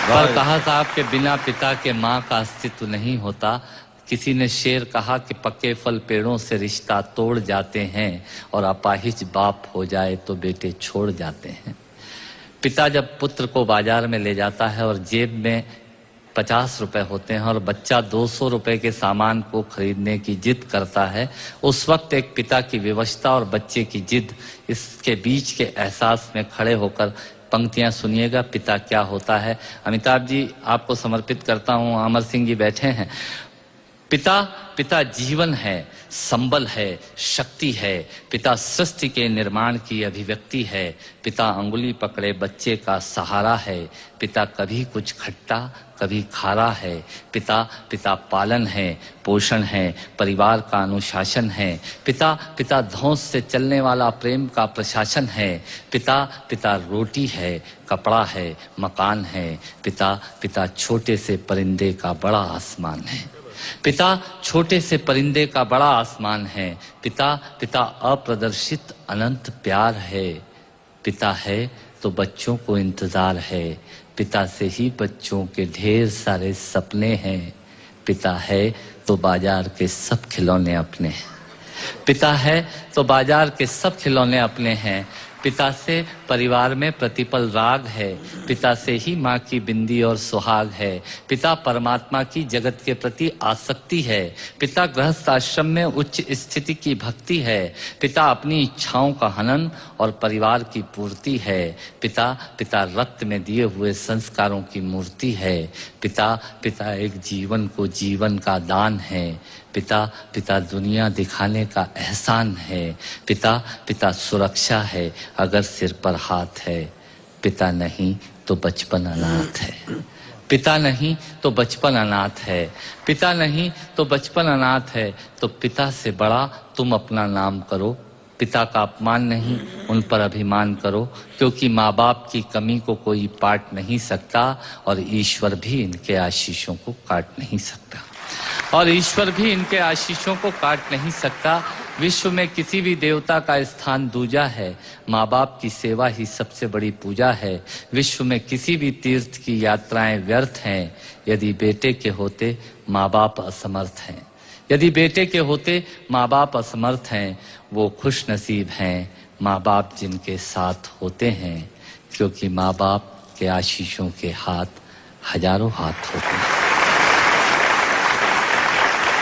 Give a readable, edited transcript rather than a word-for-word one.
पर कहा साहब के बिना पिता के माँ का अस्तित्व नहीं होता। किसी ने शेर कहा कि पक्के फल पेड़ों से रिश्ता तोड़ जाते हैं और अपाहिज बाप हो जाए तो बेटे छोड़ जाते हैं। पिता जब पुत्र को बाजार में ले जाता है और जेब में 50 रुपए होते हैं और बच्चा 200 रुपए के सामान को खरीदने की जिद करता है, उस वक्त एक पिता की विवशता और बच्चे की जिद, इसके बीच के एहसास में खड़े होकर पंक्तियां सुनिएगा। पिता क्या होता है। अमिताभ जी आपको समर्पित करता हूं। अमर सिंह जी बैठे हैं। पिता जीवन है, संबल है, शक्ति है। पिता सृष्टि के निर्माण की अभिव्यक्ति है। पिता अंगुली पकड़े बच्चे का सहारा है। पिता कभी कुछ खट्टा कभी खारा है। पिता पालन है, पोषण है, परिवार का अनुशासन है। पिता धौंस से चलने वाला प्रेम का प्रशासन है। पिता रोटी है, कपड़ा है, मकान है। पिता छोटे से परिंदे का बड़ा आसमान है। पिता छोटे से परिंदे का बड़ा आसमान है। पिता अप्रदर्शित अनंत प्यार है। पिता है तो बच्चों को इंतजार है। पिता से ही बच्चों के ढेर सारे सपने हैं। पिता है तो बाजार के सब खिलौने अपने हैं। पिता है तो बाजार के सब खिलौने अपने हैं। पिता से परिवार में प्रतिपल राग है। पिता से ही माँ की बिंदी और सुहाग है। पिता परमात्मा की जगत के प्रति आसक्ति है। पिता गृहस्थ आश्रम में उच्च स्थिति की भक्ति है। पिता अपनी इच्छाओं का हनन और परिवार की पूर्ति है। पिता रक्त में दिए हुए संस्कारों की मूर्ति है। पिता एक जीवन को जीवन का दान है। पिता दुनिया दिखाने का एहसान है। पिता सुरक्षा है अगर सिर पर हाथ है। पिता नहीं तो बचपन अनाथ है। पिता नहीं तो बचपन अनाथ है। पिता नहीं तो बचपन अनाथ है। तो पिता से बड़ा तुम अपना नाम करो। पिता का अपमान नहीं, उन पर अभिमान करो, क्योंकि माँ बाप की कमी को कोई पाट नहीं सकता और ईश्वर भी इनके आशीषों को काट नहीं सकता। विश्व में किसी भी देवता का स्थान दूजा है। माँ बाप की सेवा ही सबसे बड़ी पूजा है। विश्व में किसी भी तीर्थ की यात्राएं व्यर्थ हैं यदि बेटे के होते माँ बाप असमर्थ हैं। वो खुश नसीब हैं माँ बाप जिनके साथ होते हैं, क्योंकि माँ बाप के आशीषों के हाथ हजारों हाथ होते हैं।